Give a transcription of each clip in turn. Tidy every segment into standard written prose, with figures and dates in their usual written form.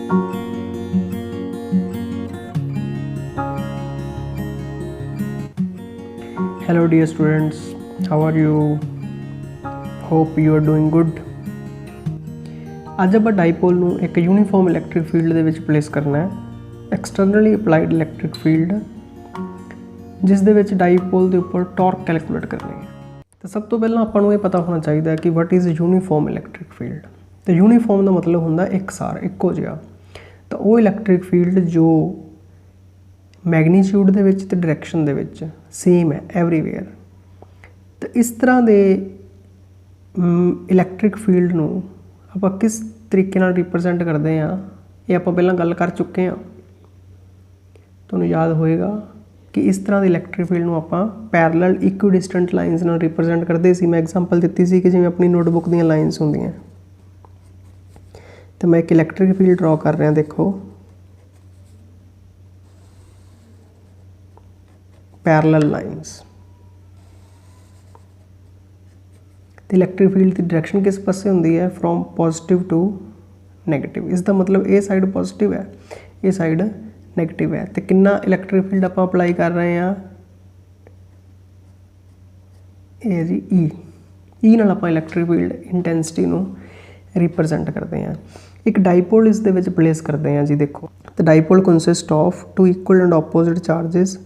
Hello dear students, how are you? Hope you are doing good. ਅੱਜ ਆਪਾਂ ਡਾਈਪੋਲ ਨੂੰ ਇੱਕ ਯੂਨੀਫਾਰਮ ਇਲੈਕਟ੍ਰਿਕ ਫੀਲਡ ਦੇ ਵਿੱਚ ਪਲੇਸ ਕਰਨਾ ਹੈ, ਐਕਸਟਰਨਲੀ ਅਪਲਾਈਡ ਇਲੈਕਟ੍ਰਿਕ ਫੀਲਡ, ਜਿਸ ਦੇ ਵਿੱਚ ਡਾਈਪੋਲ ਦੇ ਉੱਪਰ ਟਾਰਕ ਕੈਲਕੂਲੇਟ ਕਰਨੀ ਹੈ। ਤਾਂ ਸਭ ਤੋਂ ਪਹਿਲਾਂ ਆਪਾਂ ਨੂੰ ਇਹ ਪਤਾ ਹੋਣਾ ਚਾਹੀਦਾ ਹੈ ਕਿ what is uniform electric field. ਤੇ ਯੂਨੀਫਾਰਮ ਦਾ ਮਤਲਬ ਹੁੰਦਾ ਇਕਸਾਰ, ਇੱਕੋ ਜਿਹਾ। ਤਾਂ ਉਹ ਇਲੈਕਟ੍ਰਿਕ ਫੀਲਡ ਜੋ ਮੈਗਨੀਟਿਊਡ ਦੇ ਵਿੱਚ ਤੇ ਡਾਇਰੈਕਸ਼ਨ ਦੇ ਵਿੱਚ ਸੇਮ ਹੈ ਐਵਰੀਵੇਅਰ। ਤਾਂ ਇਸ ਤਰ੍ਹਾਂ ਦੇ ਇਲੈਕਟ੍ਰਿਕ ਫੀਲਡ ਨੂੰ ਆਪਾਂ ਕਿਸ ਤਰੀਕੇ ਨਾਲ ਰਿਪਰੈਜ਼ੈਂਟ ਕਰਦੇ ਹਾਂ, ਇਹ ਆਪਾਂ ਪਹਿਲਾਂ ਗੱਲ ਕਰ ਚੁੱਕੇ ਹਾਂ। ਤੁਹਾਨੂੰ ਯਾਦ ਹੋਏਗਾ ਕਿ ਇਸ ਤਰ੍ਹਾਂ ਦੀ ਇਲੈਕਟ੍ਰਿਕ ਫੀਲਡ ਨੂੰ ਆਪਾਂ ਪੈਰਲਲ ਇਕੁਇਡਿਸਟੈਂਟ ਲਾਈਨਸ ਨਾਲ ਰਿਪਰੈਜ਼ੈਂਟ ਕਰਦੇ ਸੀ। ਮੈਂ ਐਗਜ਼ਾਮਪਲ ਦਿੱਤੀ ਸੀ ਕਿ ਜਿਵੇਂ ਆਪਣੀ ਨੋਟਬੁੱਕ ਦੀਆਂ ਲਾਈਨਸ ਹੁੰਦੀਆਂ। ਤਾਂ ਮੈਂ ਇੱਕ ਇਲੈਕਟ੍ਰਿਕ ਫੀਲਡ ਡਰਾ ਕਰ ਰਿਹਾ, ਦੇਖੋ पैरेलल लाइन्स। तो इलैक्ट्रिक फील्ड की डायरेक्शन किस पासे होंदी है? From positive to negative. इसका मतलब ए साइड पॉजिटिव है, ए साइड नैगेटिव है। तो कितना इलैक्ट्रिक फील्ड आप अप्लाई कर रहे हैं? ये जी ई नाल आप इलैक्ट्रिक फील्ड इंटेंसिटी नूं रिप्रजेंट करते हैं। एक डाइपोल इस दे विच प्लेस करते हैं जी। देखो, तो dipole consist of two equal and opposite charges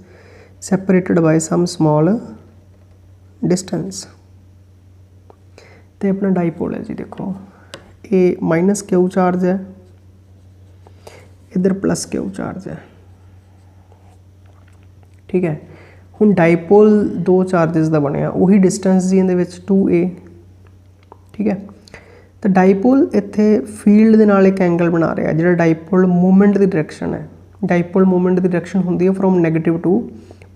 separated by some small distance। तो अपना डाइपोल है जी। देखो, ये माइनस क्यू चार्ज है, इधर प्लस क्यू चार्ज है, ठीक है। हुण डाइपोल दो चार्जिस का बनया, उही डिस्टेंस जी इहदे विच 2a, ठीक है। तो डाइपोल इत्थे फील्ड दे नाल एक एंगल बना रहा है, जिहड़ा डाइपोल मूवमेंट की डायरेक्शन है। डाइपोल मूवमेंट की डायरेक्शन होंदी है फ्रॉम नैगेटिव टू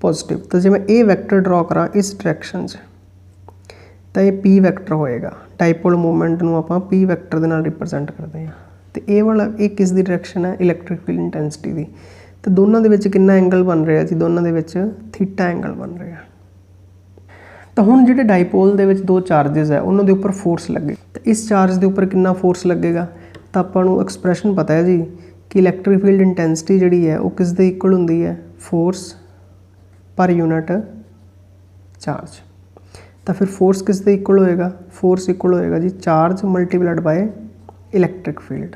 पॉजिटिव। तो जो मैं ए वैक्टर ड्रॉ करा इस डायरेक्शन तो ये पी वैक्टर होएगा। डाइपोल मूवमेंट नूं आपां पी वैक्टर दे नाल रिप्रजेंट करते हैं। तो ये वाला ये किस दी डायरेक्शन है? इलैक्ट्रिक फील्ड इंटेंसिटी दी। तो दोनों दे विच कितना एंगल बन रहा जी? दोनों दे विच थीटा एंगल बन रहा। तो हुण जिहड़े डाइपोल दे विच दो चार्जिस है उन्हां दे उपर फोर्स लगे। तो इस चार्ज के उपर कितना फोर्स लगेगा? तो आपां नूं एक्सप्रैशन पता है जी कि इलैक्ट्रिक फील्ड इंटेंसिटी जिहड़ी है वो किस दे इक्वल हुंदी है? Force per unit charge. तो फिर फोर्स किस दे इक्वल होएगा? फोर्स इक्वल होएगा जी charge multiplied by electric field.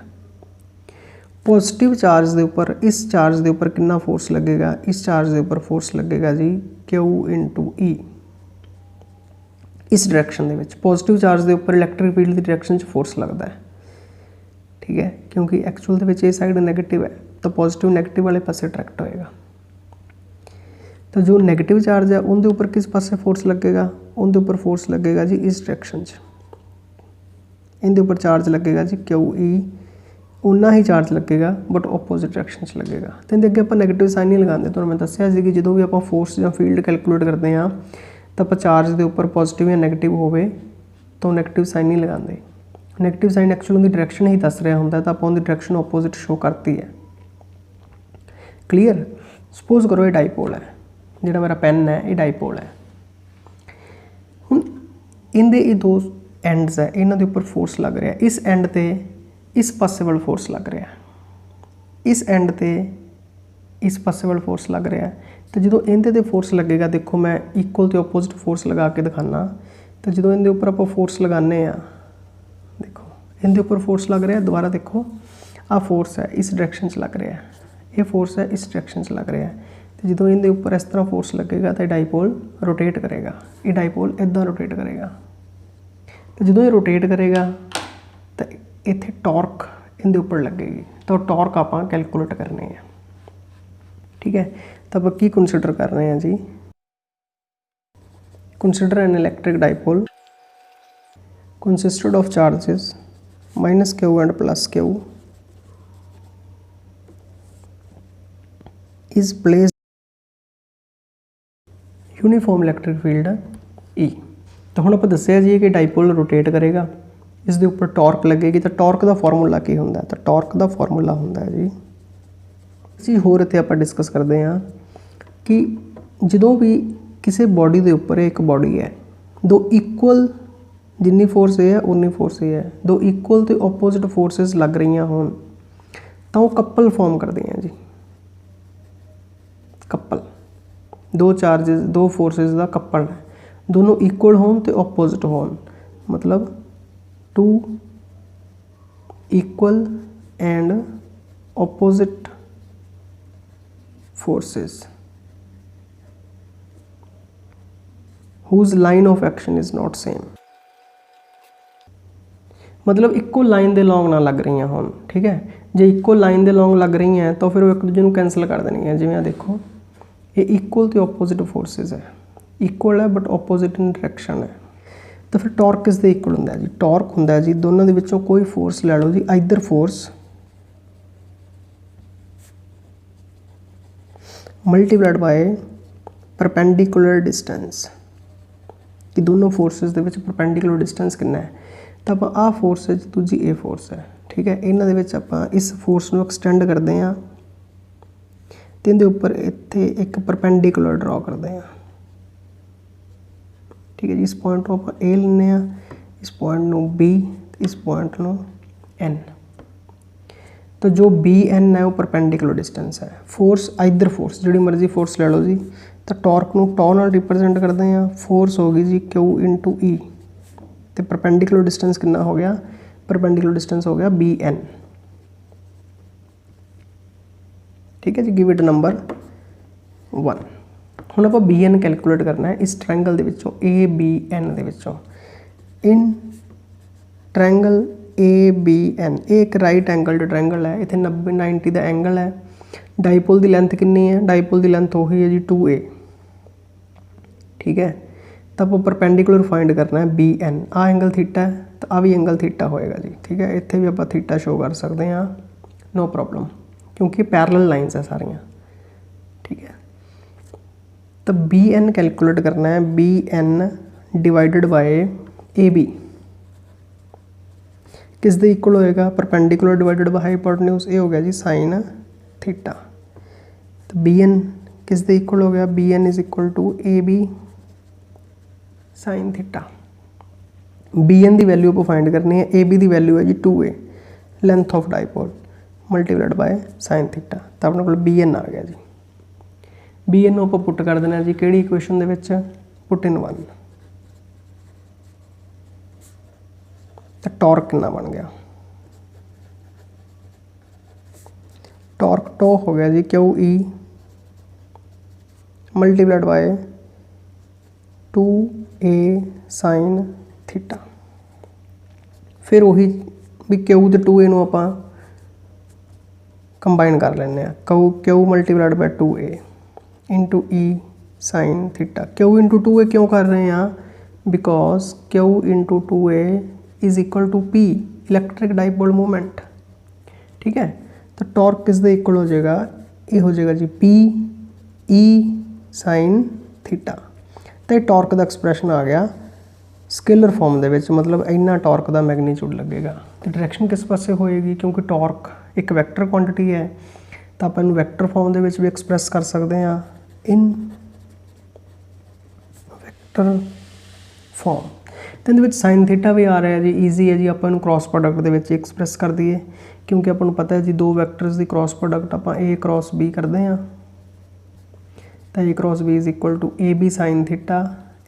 Positive charge के उपर इस चार्ज के उपर कितना फोर्स लगेगा? इस चार्ज के उपर फोर्स लगेगा जी Q इंटू ई। इस डायरेक्शन के विच पॉजिटिव चार्ज के उपर इलैक्ट्रिक फील्ड की डायरेक्शन फोर्स लगता है, ठीक है, क्योंकि एक्चुअल के विच ये साइड नैगेटिव है। तो पॉजिटिव नैगेटिव वाले पासे अट्रैक्ट होएगा। तो जो नैगेटिव चार्ज है उनके उपर किस पासे फोर्स लगेगा? उनके उपर फोर्स लगेगा जी इस डायरेक्शन। इनके उपर चार्ज लगेगा जी क्यू ई, उन्ना ही चार्ज लगेगा बट ओपोजिट डायरेक्शन लगेगा। तो इनके अगे आप नैगेटिव साइन नहीं लगाते। तो मैं दसिया सी कि जो भी आप फोर्स या फील्ड कैलकुलेट करते हैं तो आप चार्ज के उपर पॉजिटिव या नैगेटिव होवे तो नैगेटिव साइन नहीं लगाते। नैगेटिव साइन एक्चुअल उनकी डायरेक्शन ही दस रहा होंगे, तो आप उनकी डायरेक्शन ओपोजिट शो करती है। क्लीयर? सपोज करो ये डाइपोल है, जिहड़ा मेरा पेन है ये डाइपोल है। हुण इनदे ये दो एंड्स है, इन्हां दे उपर फोर्स लग रहा है। इस एंड ते इस पासे वाल फोर्स लग रहा है, इस एंड ते इस पासे वाल फोर्स लग रहा है। तो जो इनदे ते फोर्स लगेगा, देखो मैं इक्वल तो ओपोजिट फोर्स लगा के दिखाना। तो जो इनके उपर आप फोर्स लगाने आ, देखो इनके उपर फोर्स लग रहा है। दोबारा देखो, आ फोर्स है इस डायरेक्शन लग रहा है, ये फोर्स है इस डायरेक्शन लग रहा है। तो जो इनके उपर इस तरह फोर्स लगेगा तो डाइपोल रोटेट करेगा। ये डाइपोल इदा रोटेट करेगा। तो जो ये रोटेट करेगा तो इत्थे टॉर्क इनके उपर लगेगी। तो टॉर्क आप कैलकुलेट करनी है, ठीक है। तो आप की कंसीडर कर रहे हैं जी? Consider an electric dipole consisted of charges minus Q and plus Q is placed uniform electric field E. तो हुण आपां दस्सिया जी कि डाइपोल रोटेट करेगा, इस दे उपर टॉर्क लगेगी। तो टॉर्क का फॉर्मूला की हुंदा है? तो टॉर्क का फॉर्मूला हुंदा है जी होर इत्थे आपां डिस्कस करते हैं कि जो भी किसी बॉडी के उपर एक बॉडी है, दो इक्वल जिन्नी फोर्स है उन्नी फोर्स है, दो इक्वल तो ओपोजिट फोर्सिस लग रही होन तो वो कपल फॉर्म करती हैं जी, कपल दो चार्जिस दो फोर्सिस का कपल है, दोनों इक्वल होन तो ओपोजिट होन, मतलब two equal and opposite forces whose line of action is not same, मतलब इक्को लाइन के लॉन्ग ना लग रही हैं हुण, ठीक है। जे इक्को लाइन के लॉन्ग लग रही हैं तो फिर वो एक दूजे को कैंसल कर देनी है। जिवें देखो ये इक्वल तो ओपोजिट फोर्सिस है, इक्वल है बट ओपोजिट इन डायरैक्शन है, तो फिर टॉर्क किस दे इक्वल हुंदा है जी, टॉर्क हुंदा है जी दोनों के विचों कोई फोर्स लै लो जी, either force multiplied by perpendicular distance, कि दोनों फोर्सिस दे विच परपेंडिकुलर डिस्टेंस कितना है, तो आप आ फोर्स है दूजी ए फोर्स है, ठीक है। इन्हां दे विच आपां इस फोर्स नूं एक्सटेंड करते हैं तो इहदे उपर इत्थे एक परपेंडिकुलर ड्रॉ करते हैं, ठीक है जी। इस पॉइंट को आप ए लेने, इस पॉइंट नूं बी, इस पॉइंट नूं एन, तो जो बी एन है वो परपेंडिकुलर डिस्टेंस है। फोर्स आइदर फोर्स जिहड़ी मर्जी फोर्स ले लो जी, तो टॉर्क नूं टॉ नाल रिप्रजेंट करते हैं, फोर्स होगी जी क्यू इंटू ई, तो परपेंडिकुलर डिस्टेंस कितना हो गया, परपेंडिकुलर डिस्टेंस हो गया बी एन, ठीक है जी। Give it number 1। हुण आपां बी एन कैलकुलेट करना है इस ट्रायंगल दे विचों ए बी एन दे विचों, in triangle A B N, ये एक राइट एंगल ट्रायंगल है, इत्थे 90 का एंगल है। डाईपोल की लेंथ कितनी है, डाईपोल की लेंथ वही है जी 2a, ठीक है। तो आप परपेंडिकुलर फाइंड करना है बी एन, आ एंगल थीटा है तो आ भी एंगल थीटा होएगा जी, ठीक है। इत्थे भी आप थीटा शो कर सकते हैं, नो प्रॉब्लम, क्योंकि पैरेलल लाइन्स है सारियां, ठीक है। तो बी एन कैलकुलेट करना है, B N divided by A B किस दे इक्वल होएगा, परपेंडिकुलर डिवाइडेड बाय हाइपोटेन्यूज, ये हो गया जी साइन थीटा। तो बी एन किस दे इक्वल हो गया, B N is equal to A B sine theta. B N की वैल्यू आप फाइंड करनी है, ए बी की वैल्यू है जी 2a length of dipole multiplied by sine theta, तो अपने को बी एन आ गया जी। बी एन आप पुट कर देना जी किहड़ी equation they which, put in 1, तो टॉर्क कितना बन गया, टॉर्क टो हो गया G Q E multiplied by 2a sine theta. फिर वही भी क्यू तो 2a नूं आपां कंबाइन कर लेने, Q multiplied by 2a into E sine theta. Q into 2a क्यों कर रहे हैं, because Q into 2a is equal to P, electric dipole movement, ठीक है। तो टॉर्क किस दे इक्वल हो जाएगा, ये हो जाएगा G P E sine theta. तो टॉर्क का एक्सप्रैशन आ गया स्केलर फॉर्म दे विच, मतलब इन्ना टॉर्क का मैगनीट्यूड लगेगा। तो डायरैक्शन किस पासे होएगी, क्योंकि टॉर्क एक वैक्टर क्वांटिटी है, तो आप इन्हूं वैक्टर फॉर्म दे विच भी एक्सप्रैस कर सकते हैं, इन वैक्टर फॉर्म। तो इहदे विच साइन थीटा भी आ रहा है जी, ईजी है जी, आप क्रॉस प्रोडक्ट दे विच एक्सप्रैस कर दिए, क्योंकि आपको पता है जी दो वैक्टर्स की क्रॉस प्रोडक्ट आप ए क्रॉस बी करते हैं, तो A cross B is equal to A B sine theta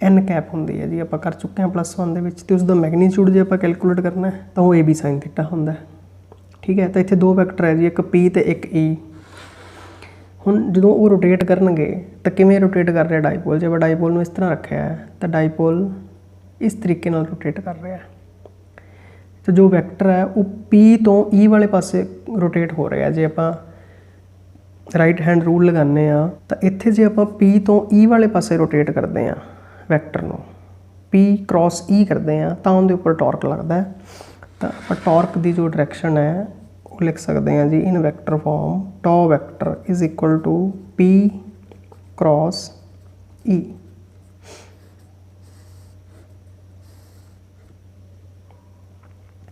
n cap होंगी है जी, आप कर चुके हैं +1 तो उसका मैगनीट्यूड जो आप कैलकुलेट करना है तो वो ए बी साइन थीटा होंदा है, ठीक है। तो इतने दो वैक्टर है जी, एक पी तो एक ई। हुण जो वो रोटेट करनगे तो किवें रोटेट कर रहे डाईपोल, जब डाईपोल में इस तरह रखा है तो डाईपोल इस तरीके नाल रोटेट कर रहा है, तो जो वैक्टर है वो पी तो ई वाले पासे रोटेट हो रहा है। जे आप राइट हैंड रूल लगाने तो इत्थे जे आप पी तो ई वाले पासे रोटेट करते हैं वैक्टर नूं, पी क्रॉस ई करते हैं तो उनके उपर टॉर्क लगता है। तो आप टॉर्क की जो डायरैक्शन है वो लिख सकते हैं जी in vector form, tau vector is equal to P cross E.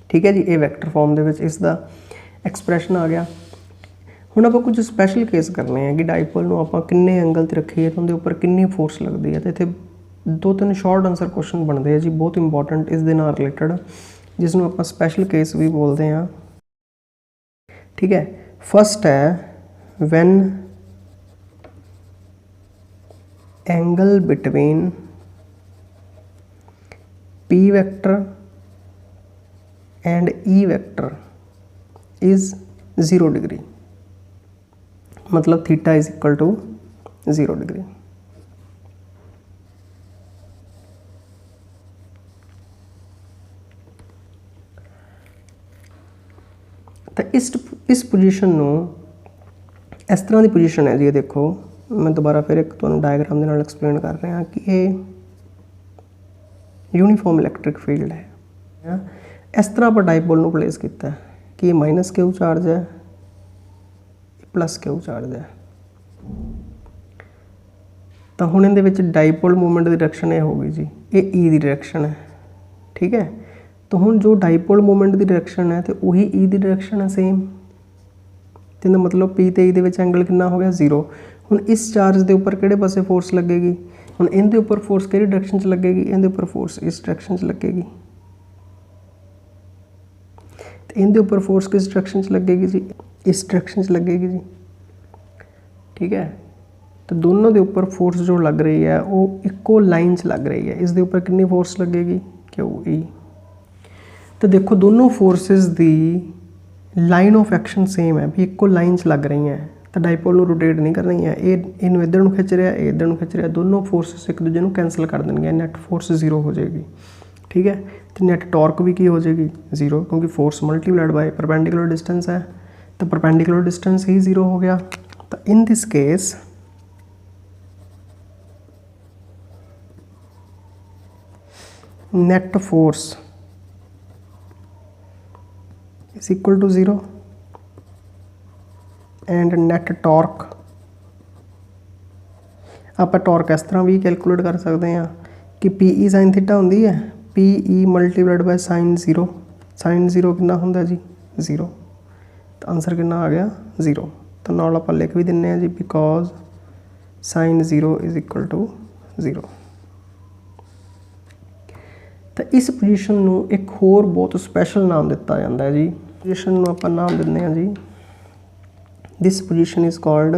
ठीक है जी, ये वैक्टर फॉर्म दे विच इसका एक्सप्रैशन आ गया। हुण आप कुछ स्पैशल केस करने हैं कि डाईपोल नूं आपां किन्ने एंगल ते रखीए तो उहदे उपर किन्नी फोर्स लगती है, तो इत्थे 2-3 शॉर्ट आंसर क्वेश्चन बनते हैं जी बहुत इंपॉर्टेंट इस दे नाल रिलेटेड, जिसनूं आपां स्पैशल केस भी बोलते हैं। ठीक है, फर्स्ट है when angle between P vector and E vector is 0 degree, मतलब theta is equal to 0 degree. तो इस पोजीशन ਨੂੰ इस तरह की पोजीशन है जी। ये देखो मैं दोबारा फिर एक तुहानू डायग्राम के नाल एक्सप्लेन कर रहा कि ये यूनीफॉर्म इलैक्ट्रिक फील्ड है। इस तरह आप डाइपोल ਨੂੰ प्लेस किया कि ये माइनस क्यू चार्ज है, प्लस क्यू चार्ज है। तो हुण इहदे विच डाइपोल मूवमेंट की डायरैक्शन ये होगी जी, ये ई की डायरैक्शन है, ठीक है। तो हुण जो डाइपोल मूवमेंट की डायरैक्शन है तो वही ई की डायरैक्शन है सेम, तो मतलब पी ते ई दे विच एंगल कितना हो गया 0। हुण इस चार्ज के उपर किहड़े पासे फोर्स लगेगी, हुण इहदे उपर फोर्स किहड़ी डायरैक्शन च लगेगी, इहदे उपर फोर्स इस डायरैक्शन च लगेगी, तो इहदे उपर फोर्स किस डायरैक्शन च लगेगी जी, इस डायरैक्शन च लगेगी जी, ठीक है। तो दोनों के उपर फोर्स जो लग रही है वो इक्को लाइन च लग रही है। इस दे उपर कितनी फोर्स लगेगी, क्यू ई। तो देखो दोनों फोर्सिस की लाइन ऑफ एक्शन सेम है, भी इक्को लाइन च लग रही हैं, तो डाइपोल को रोटेट नहीं कर रही है। ये इनू इधर को खिंच रहा है, इधर को खिंच रहा है, दोनों फोर्सिस एक दूसरे को कैंसल कर देंगे, नैट फोर्स 0 हो जाएगी, ठीक है। तो नैट टॉर्क भी की हो जाएगी 0, क्योंकि force multiplied by perpendicular distance है, तो परपेंडिकुलर डिस्टेंस ही 0 हो गया। तो in this case net force is equal to 0 and net torque आप टॉर्क इस तरह भी कैलकुलेट कर सकते हैं कि पी ई साइन थीटा होंगी है, P E multiplied by sine 0, sine 0 कितना होंगे जी 0, तो आंसर कितना आ गया 0। तो नाल आप लिख भी दिने जी because sine 0 is equal to 0। तो इस पोजीशन ਨੂੰ एक होर बहुत स्पैशल नाम दिता जाता है जी। पोजीशन ਨੂੰ ਆਪਾਂ नाम ਦਿੰਦੇ ਹਾਂ जी, this position is called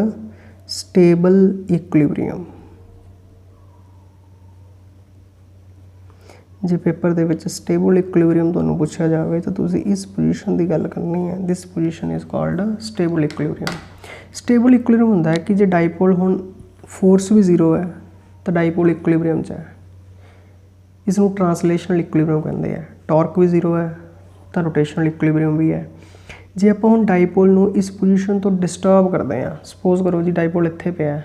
stable equilibrium. जे पेपर ਦੇ ਵਿੱਚ स्टेबल इक्विलिब्रियम ਤੁਹਾਨੂੰ ਪੁੱਛਿਆ ਜਾਵੇ ਤਾਂ ਤੁਸੀਂ ਇਸ पोजीशन ਦੀ ਗੱਲ ਕਰਨੀ ਹੈ। This position is called stable equilibrium. Stable equilibrium ਹੁੰਦਾ है कि जे डाइपोल ਹੁਣ फोर्स भी 0 है तो डाइपोल इक्विलिब्रियम 'ਚ है, इसनों ट्रांसलेशनल इक्विलिब्रियम कहते हैं। टॉर्क भी 0 है तो रोटेशनल इक्विलिब्रियम भी है। जे आप हम डाइपोल नू इस पोजीशन तो डिस्टर्ब करते हैं, सपोज करो जी डाइपोल इत्थे पे है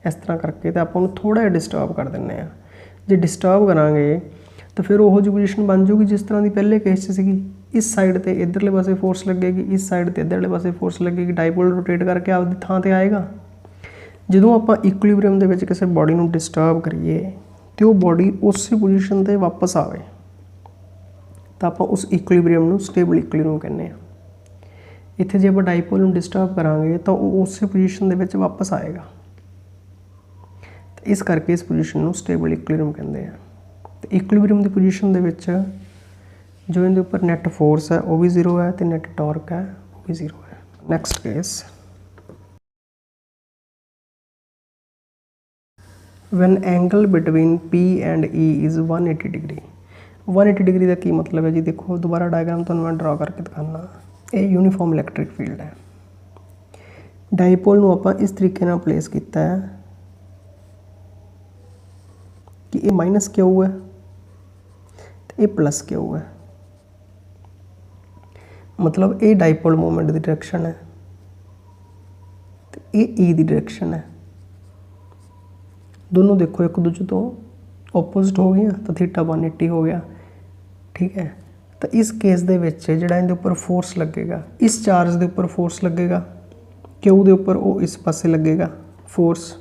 इस तरह करके, तो आप थोड़ा जिहा डिस्टर्ब कर देंगे हैं। जे डिस्टर्ब करांगे तो फिर वो जी पोजीशन बन जाऊगी जिस तरह की पहले केस सी, इस साइड ते इधरले पासे फोर्स लगेगी, इस साइड ते इधरले पासे फोर्स लगेगी, डाइपोल रोटेट करके आपकी थां ते आएगा। जदों आप इक्विलिब्रियम दे विच किसी बॉडी नू डिस्टर्ब करिए तो वो बॉडी उस पोजीशन ते वापस आए, तो आप उस इक्विलिब्रियम नू स्टेबल इक्विलिब्रियम कहने हैं। इत्थे जे आप डाइपोल नू डिस्टर्ब करांगे तो वो उस पोजीशन दे विच वापस आएगा, तो इस करके इस पोजीशन नू स्टेबल इक्विलिब्रियम कहते हैं। तो इक्विलिब्रियम की पोजीशन दे विच जो इनके उपर नैट फोर्स है वो भी 0 है, तो नैट टॉर्क है वो भी 0 है। Next case when angle between P and E is 180 degree. 180 degree का की मतलब है जी, देखो दोबारा डायग्राम तो मैं ड्रॉ करके दिखाना। ये यूनीफॉर्म इलैक्ट्रिक फील्ड है, डाइपोल नू आपां इस तरीके नाल प्लेस किया है कि ये माइनस क्यू है तो ये प्लस क्यू है, मतलब ये डाइपोल मूवमेंट की डायरैक्शन है, तो ये ई की डायरैक्शन है। दोनों देखो एक दूसरे तो ओपोजिट हो गए, तो थीटा 180 हो गया, ठीक है। तो इस केस दे विच जिहड़ा इहदे उपर फोर्स लगेगा, इस चार्ज के उपर फोर्स लगेगा, क्यू के उपर वो इस पासे लगेगा फोर्स,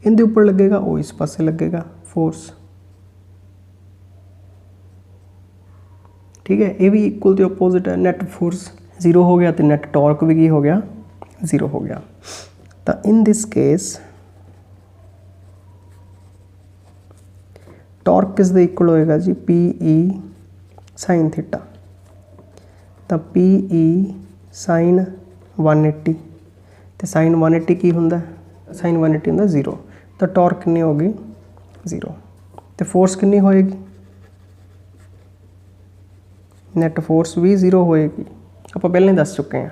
इनके उपर लगेगा वो इस पासे लगेगा फोर्स, ठीक है। ये भी इक्वल तो ओपोजिट है। नेट फोर्स 0 हो गया तो नेट टॉर्क भी की हो गया 0 हो गया। तो इन दिस केस टॉर्क किस दे इक्वल होएगा जी, पी ई साइन थीटा। ਤਾਂ PE sin 180 ਤੇ sin 180 ਕੀ ਹੁੰਦਾ? sin 180 ਹੁੰਦਾ 0। ਤਾਂ ਟਾਰਕ ਕਿੰਨੀ ਹੋ ਗਈ? 0। ਤੇ ਫੋਰਸ ਕਿੰਨੀ ਹੋਏਗੀ? ਨੈਟ ਫੋਰਸ ਵੀ 0 ਹੋਏਗੀ, ਆਪਾਂ ਪਹਿਲਾਂ ਹੀ ਦੱਸ ਚੁੱਕੇ ਹਾਂ,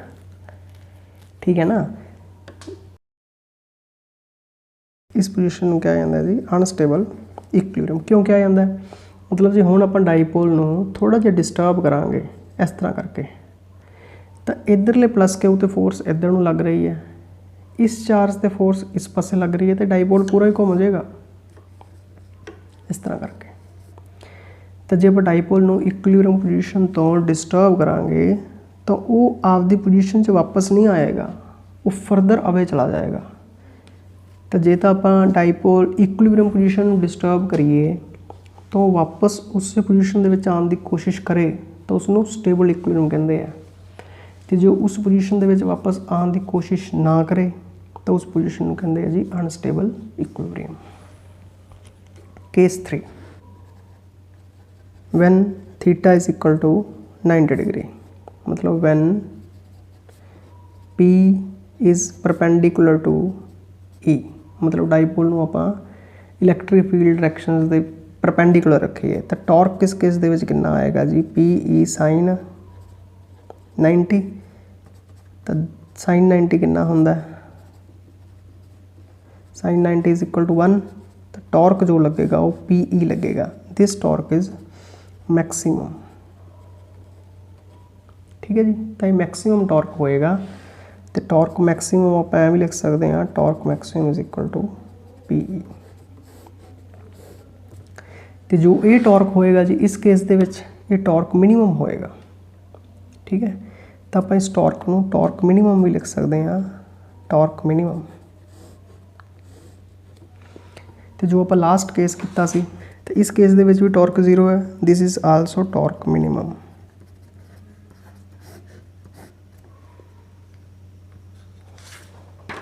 ਠੀਕ ਹੈ ਨਾ। ਇਸ ਪੋਜੀਸ਼ਨ ਨੂੰ ਕਿਹਾ ਜਾਂਦਾ ਜੀ ਅਨਸਟੇਬਲ ਇਕੁਇਲਿਬਰੀਅਮ। ਕਿਉਂ ਕਿਹਾ ਜਾਂਦਾ? ਮਤਲਬ ਜੇ ਹੁਣ ਆਪਾਂ ਡਾਈਪੋਲ ਨੂੰ ਥੋੜ੍ਹਾ ਜਿਹਾ ਡਿਸਟਰਬ ਕਰਾਂਗੇ ਇਸ ਤਰ੍ਹਾਂ ਕਰਕੇ, ਤਾਂ ਇੱਧਰਲੇ ਪਲੱਸ ਕੇ ਉੱਤੇ ਫੋਰਸ ਇੱਧਰ ਨੂੰ ਲੱਗ ਰਹੀ ਹੈ, ਇਸ ਚਾਰਜ ਤੇ ਫੋਰਸ ਇਸ ਪਾਸੇ ਲੱਗ ਰਹੀ ਹੈ, ਤੇ ਡਾਈਪੋਲ ਪੂਰਾ ਹੀ ਘੁੰਮ ਜਾਏਗਾ ਇਸ ਤਰ੍ਹਾਂ ਕਰਕੇ। ਤਾਂ ਜੇ ਆਪਾਂ ਡਾਈਪੋਲ ਨੂੰ ਇਕੁਇਲਿਬਰੀਅਮ ਪੋਜੀਸ਼ਨ ਤੋਂ ਡਿਸਟਰਬ ਕਰਾਂਗੇ ਤਾਂ ਉਹ ਆਪਦੀ ਪੋਜੀਸ਼ਨ 'ਚ ਵਾਪਸ ਨਹੀਂ ਆਏਗਾ, ਉਹ ਫਰਦਰ ਅਵੇ ਚਲਾ ਜਾਏਗਾ। ਤਾਂ ਜੇ ਤਾਂ ਆਪਾਂ ਡਾਈਪੋਲ ਇਕੁਇਲਿਬਰੀਅਮ ਪੋਜੀਸ਼ਨ ਨੂੰ ਡਿਸਟਰਬ ਕਰੀਏ ਤਾਂ ਉਹ ਵਾਪਸ ਉਸੇ ਪੋਜੀਸ਼ਨ ਦੇ ਵਿੱਚ ਆਉਣ ਦੀ ਕੋਸ਼ਿਸ਼ ਕਰੇ ਤਾਂ ਉਸਨੂੰ ਸਟੇਬਲ ਇਕੁਇਲਿਬਰੀਅਮ ਕਹਿੰਦੇ ਆ। ਤੇ ਜੋ ਉਸ ਪੋਜੀਸ਼ਨ ਦੇ ਵਿੱਚ ਵਾਪਸ ਆਉਣ ਦੀ ਕੋਸ਼ਿਸ਼ ਨਾ ਕਰੇ ਤਾਂ ਉਸ ਪੋਜੀਸ਼ਨ ਨੂੰ ਕਹਿੰਦੇ ਆ ਜੀ unstable equilibrium. Case 3, when theta is equal to 90 degree, मतलब when P is perpendicular to E, मतलब डाइपोल ਨੂੰ ਆਪਾਂ ਇਲੈਕਟ੍ਰਿਕ ਫੀਲਡ ਡਾਇਰੈਕਸ਼ਨਸ ਦੇ ਪਰਪੈਂਡੀਕੂਲਰ ਰੱਖੀਏ ਤਾਂ ਟਾਰਕ ਕਿਸ ਕੇਸ ਦੇ ਵਿੱਚ ਕਿੰਨਾ ਆਏਗਾ ਜੀ? PE sin 90। ਤਾਂ sin 90 ਕਿੰਨਾ ਹੁੰਦਾ? sin 90 is equal to 1। ਤਾਂ ਟਾਰਕ ਜੋ ਲੱਗੇਗਾ ਉਹ PE ਲੱਗੇਗਾ। ਦਿਸ ਟਾਰਕ ਇਜ਼ ਮੈਕਸੀਮਮ, ਠੀਕ ਹੈ ਜੀ। ਤਾਂ ਇਹ ਮੈਕਸੀਮਮ ਟਾਰਕ ਹੋਏਗਾ, ਤੇ ਟਾਰਕ ਮੈਕਸੀਮਮ ਆਪਾਂ ਐਵੇਂ ਲਿਖ ਸਕਦੇ ਹਾਂ, torque maximum is equal to PE। ਤੇ ਜੋ ਇਹ ਟਾਰਕ ਹੋਏਗਾ ਜੀ ਇਸ ਕੇਸ ਦੇ ਵਿੱਚ ਇਹ ਟਾਰਕ ਮਿਨੀਮਮ ਹੋਏਗਾ, ਠੀਕ ਹੈ। ਤਾਂ ਆਪਾਂ ਇਸ ਟਾਰਕ ਨੂੰ ਟਾਰਕ ਮਿਨੀਮਮ ਵੀ ਲਿਖ ਸਕਦੇ ਹਾਂ, ਟਾਰਕ ਮਿਨੀਮਮ। ਤੇ ਜੋ ਆਪਾਂ ਲਾਸਟ ਕੇਸ ਕੀਤਾ ਸੀ ਤੇ ਇਸ ਕੇਸ ਦੇ ਵਿੱਚ ਵੀ ਟਾਰਕ 0 ਹੈ, this is also torque minimum.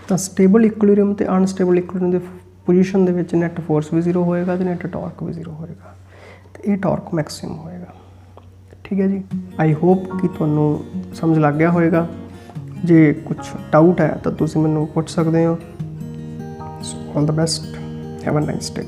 ਤਾਂ ਸਟੇਬਲ ਇਕੁਇਲਿਬਰੀਅਮ ਤੇ ਅਨਸਟੇਬਲ ਇਕੁਇਲਿਬਰੀਅਮ ਦੇ ਪੋਜੀਸ਼ਨ ਦੇ ਵਿੱਚ ਨੈਟ ਫੋਰਸ ਵੀ 0 ਹੋਏਗਾ ਤੇ ਨੈਟ ਟਾਰਕ ਵੀ 0 ਹੋਏਗਾ, ਤੇ ਇਹ ਟਾਰਕ ਮੈਕਸਿਮਮ ਹੋਏਗਾ, ਠੀਕ ਹੈ ਜੀ। ਆਈ ਹੋਪ ਕਿ ਤੁਹਾਨੂੰ ਸਮਝ ਲੱਗ ਗਿਆ ਹੋਏਗਾ। ਜੇ ਕੁਛ ਡਾਊਟ ਹੈ ਤਾਂ ਤੁਸੀਂ ਮੈਨੂੰ ਪੁੱਛ ਸਕਦੇ ਹੋ। All the best, have a nice day.